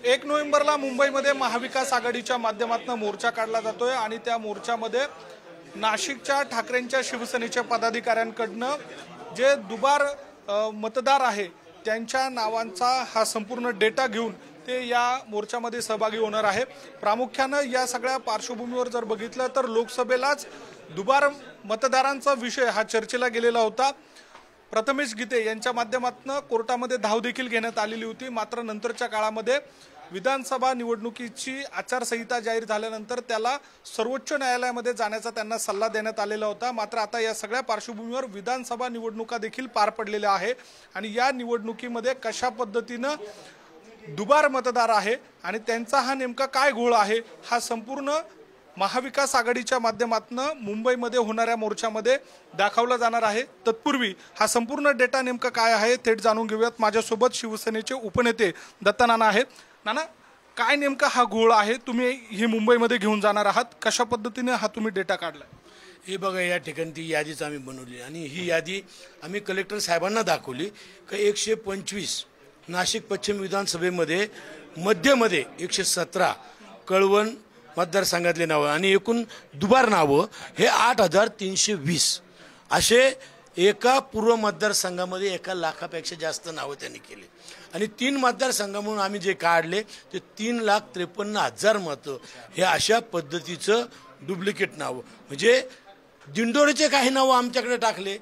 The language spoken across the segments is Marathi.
1 नोव्हेंबरला मुंबईमध्ये महाविकास आघाडीच्या माध्यमातून मोर्चा काढला जातोय आणि त्या मोर्चामध्ये नाशिकच्या ठाकरेंच्या शिवसेनेच्या पदाधिकाऱ्यांकडनं जे दुबार मतदार आहे त्यांच्या नावांचा हा संपूर्ण डेटा घेऊन ते या मोर्चामध्ये सहभागी होणार आहे। प्रामुख्याने या सगळ्या पार्श्वभूमीवर जर बघितलं तर लोकसभेलाच दुबार मतदारांचा विषय हा चर्चेला गेलेला होता। प्रथमेश गीते यांच्या माध्यमातून कोर्टामध्ये धाव देखील घेण्यात आलेली होती, मात्र नंतरच्या काळामध्ये विधानसभा निवडणुकीची आचारसंहिता जाहीर झाल्यानंतर त्याला सर्वोच्च न्यायालयामध्ये जाण्याचा त्यांना सल्ला देण्यात आलेला होता। मात्र आता या सगळ्या पार्श्वभूमीवर विधानसभा निवडणुका देखील पार पडलेल्या आहे आणि या निवडणुकीमध्ये कशा पद्धतीने दुबार मतदार आहे आणि त्यांचा हा नेमका काय घोळ आहे हा संपूर्ण महाविकास आघाडीच्या माध्यमातून मुंबईमध्ये होणाऱ्या मोर्चामध्ये दाखवला जाणार आहे। तत्पूर्वी हा संपूर्ण डेटा नेमका काय आहे थेट जाणून घेऊयात। माझ्यासोबत शिवसेनेचे उपनेते दत्ता नाना आहेत। नाना, काय नेमका हा घोळ आहे, तुम्ही हे मुंबईमध्ये घेऊन जाणार आहात, कशा पद्धतीने हा तुम्ही डेटा काढलाय? हे बघा, या ठिकाणी ती यादीच आम्ही बनवली आणि ही यादी आम्ही कलेक्टर साहेबांना दाखवली की 125 नाशिक पश्चिम विधानसभेमध्ये मध्यमध्ये 117 कळवण मतदारसंघातले नावं आणि एकूण दुबार नावं हे 8320 असे एका पूर्व मतदारसंघामध्ये 1 लाखापेक्षा जास्त नावं त्यांनी केली आणि 3 मतदारसंघ म्हणून आम्ही जे काढले ते 3,53,000 मतं हे अशा पद्धतीचं डुप्लिकेट नावं, म्हणजे दिंडोरीचे काही नावं आमच्याकडे टाकले,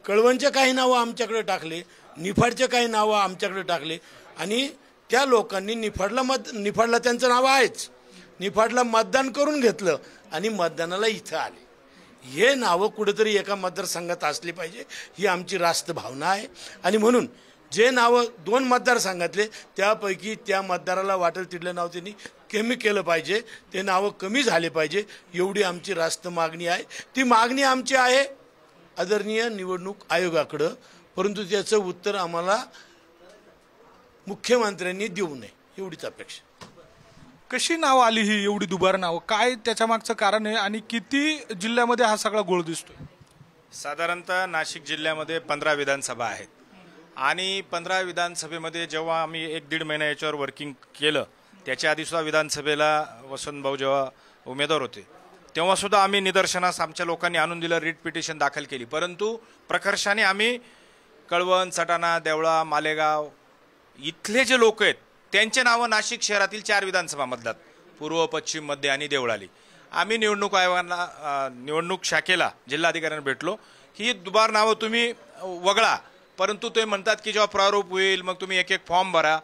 कळवणचे काही नावं आमच्याकडे टाकले, निफाडचे काही नावं आमच्याकडे टाकले आणि त्या लोकांनी निफाडला त्यांचं नाव आहेच, निफाडला मतदान करून घेतलं आणि मतदानाला इथं आले। हे नावं कुठेतरी एका मतदारसंघात असली पाहिजे ही आमची रास्त भावना आहे आणि म्हणून जे नावं 2 मतदारसंघातले त्यापैकी त्या मतदाराला वाटेल तिथलं नाव त्यांनी कमी केलं पाहिजे, ते नावं कमी झाले पाहिजे एवढी आमची रास्त मागणी आहे। ती मागणी आमची आहे आदरणीय निवडणूक आयोगाकडं, परंतु त्याचं उत्तर आम्हाला मुख्यमंत्र्यांनी देऊ नये एवढीच अपेक्षा। कशी नाव आली ही एवढी दुबार नाव, काय त्याच्या मागचं कारण आहे आणि किती जिल्ह्यामध्ये हा सगळा गोळ दिसतोय? साधारणतः नाशिक जिल्ह्यामध्ये 15 विधानसभा आहेत आणि 15 विधानसभेमध्ये जेव्हा आम्ही 1-1.5 महिना याच्यावर वर्किंग केलं, त्याच्या आधी सुद्धा विधानसभेला वसंत भाऊ जेव्हा उमेदवार होते तेव्हा सुद्धा आम्ही निदर्शनास आमच्या लोकांनी आणून दिलं, रिट पिटिशन दाखल केली, परंतु प्रकर्षाने आम्ही कळवण, सटाणा, देवळा, मालेगाव इथले जे लोक आहेत त्यांचे नावं नाशिक शहरातील 4 विधानसभा मतदार पूर्व, पश्चिम, मध्य आणि देवळाली आम्ही निवडणूक आयोगाला निवडणूक शाखेला जिल्हाधिकाऱ्यांना भेटलो की ही दुबार नावं तुम्ही वगळा, परंतु ते म्हणतात की जेव्हा प्रारूप होईल मग तुम्ही एक फॉर्म भरा।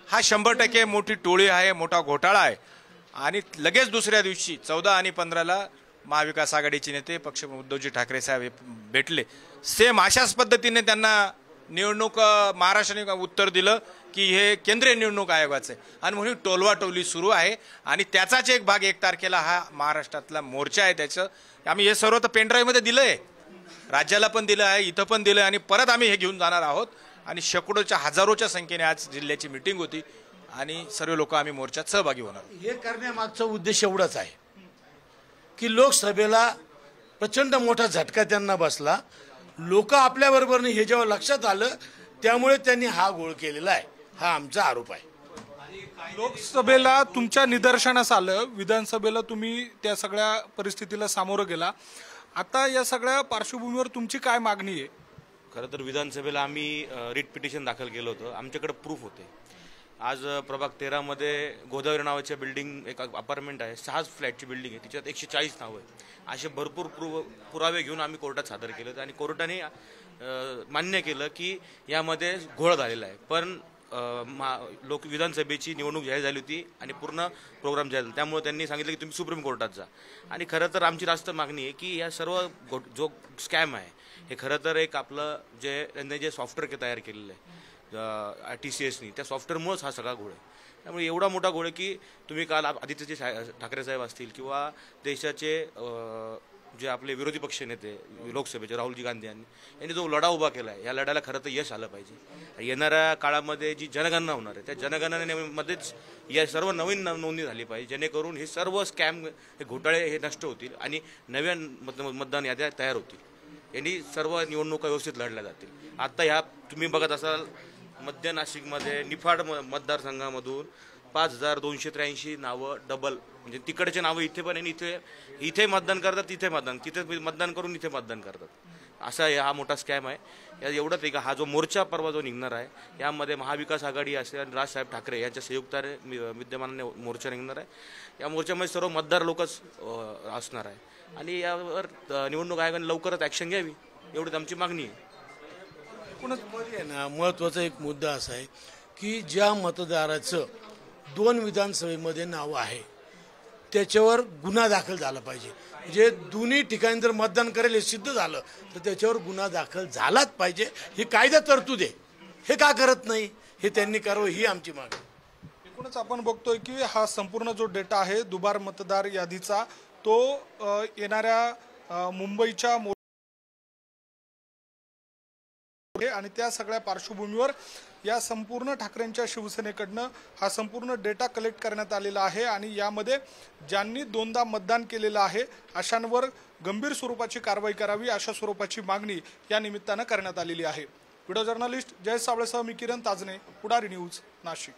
हा 100% मोठी टोळी आहे, मोठा घोटाळा आहे आणि लगेच दुसऱ्या दिवशी 14 आणि 15ला महाविकास आघाडीचे नेते पक्ष उद्धवजी ठाकरे साहेब भेटले, सेम अशाच पद्धतीने त्यांना निवडणूक महाराष्ट्राने उत्तर दिलं की हे केंद्रीय निवडणूक आयोगाचं आहे आणि म्हणून टोलवाटोली सुरू आहे आणि त्याचाच एक भाग 1 तारखेला हा महाराष्ट्रातला मोर्चा आहे। त्याचं आम्ही हे सर्व तर पेनड्राईव्हमध्ये दिलं आहे, राज्याला पण दिलं आहे, इथं पण दिलं आहे आणि परत आम्ही हे घेऊन जाणार आहोत आणि शेकडोच्या हजारोच्या संख्येने आज जिल्ह्याची मीटिंग होती आणि सर्व लोक आम्ही मोर्चात सहभागी होणार। हे करण्यामागचा उद्देश एवढाच आहे की लोकसभेला प्रचंड मोठा झटका त्यांना बसला, लोक आपल्याबरोबर नाही हे जेव्हा लक्षात आलं त्यामुळे त्यांनी हा घोळ केलेला आहे, हा आमचा आरोप आहे। लोकसभेला तुमच्या निदर्शनास आलं, विधानसभेला तुम्ही त्या सगळ्या परिस्थितीला सामोरं गेला, आता या सगळ्या पार्श्वभूमीवर तुमची काय मागणी आहे? खरं तर विधानसभेला आम्ही रिट पिटिशन दाखल केलं होतं, आमच्याकडे प्रूफ होते। आज प्रभाग 13 मध्ये गोदावरी नावाच्या बिल्डिंग एक अपार्टमेंट आहे, 6 फ्लॅटची बिल्डिंग आहे, तिच्यात 140 नावं आहेत, असे भरपूर पुरावे घेऊन आम्ही कोर्टात सादर केले आणि कोर्टाने मान्य केलं की यामध्ये घोळ झालेला आहे। पण विधानसभेची निवडणूक जाहीर झाली होती आणि पूर्ण प्रोग्राम जाहीर झाला, त्यामुळे त्यांनी सांगितलं की तुम्ही सुप्रीम कोर्टात जा आणि खरं तर आमची रास्त मागणी आहे की या सर्व जो स्कॅम आहे हे खरं तर एक आपलं त्यांनी जे सॉफ्टवेअर तयार केलेलं आहे TCSनी, त्या सॉफ्टवेअरमुळेच हा सगळा घोळ आहे। त्यामुळे एवढा मोठा घोळ आहे की तुम्ही काल आदित्यजी ठाकरे साहेब असतील किंवा देशाचे जे आपले विरोधी पक्ष नेते लोकसभेचे राहुलजी गांधी यांनी जो लढा उभा केला आहे या लढ्याला खरं तर यश आलं पाहिजे। येणाऱ्या काळामध्ये जी जनगणना होणार आहे त्या जनगणनेमध्येच या सर्व नवीन नोंदणी झाली पाहिजे, जेणेकरून हे सर्व स्कॅम हे घोटाळे हे नष्ट होतील आणि नव्या मतदान याद्या तयार होतील, यांनी सर्व निवडणुका व्यवस्थित लढल्या जातील। आता ह्या तुम्ही बघत असाल मध्य नाशिकमध्ये निफाड मतदारसंघामधून 5283 नावं डबल, म्हणजे तिकडचे नावं इथे पण आहे, इथे मतदान करतात, तिथे मतदान करून इथे मतदान करतात. असा हा मोठा स्कॅम आहे. या एवढंच आहे का हा जो मोर्चा परवा जो निघणार आहे यामध्ये महाविकास आघाडी असेल आणि राजसाहेब ठाकरे यांच्या संयुक्ताने विद्यमानाने मोर्चा निघणार आहे. या मोर्चामध्ये सर्व मतदार लोकच असणार आहे आणि यावर निवडणूक आयोगाने लवकरच ॲक्शन घ्यावी एवढीच आमची मागणी आहे. महत्वाचा एक मुद्दा असा आहे की ज्या मतदाराचं 2 विधानसभेमध्ये नाव आहे त्याच्यावर गुन्हा दाखल झाला पाहिजे. म्हणजे दोन्ही ठिकाणी जर मतदान करेल हे सिद्ध झालं तर त्याच्यावर गुन्हा दाखल झालाच पाहिजे. ही कायदा तरतूद आहे. हे का करत नाही हे त्यांनी करावं ही आमची मागणी. एकूणच आपण बघतोय की हा संपूर्ण जो डेटा आहे दुबार मतदार यादीचा तो येणाऱ्या मुंबईच्या आणि त्या सगळ्या पार्श्वभूमीवर या संपूर्ण ठाकरेंच्या शिवसेनेकडनं हा संपूर्ण डेटा कलेक्ट करण्यात आलेला आहे आणि यामध्ये ज्यांनी 2दा मतदान केलेलं आहे अशांवर गंभीर स्वरूपाची कारवाई करावी अशा स्वरूपाची मागणी या निमित्तानं करण्यात आलेली आहे. व्हिडिओ जर्नलिस्ट जय सावळेसह मी किरण ताजने, पुढारी न्यूज, नाशिक.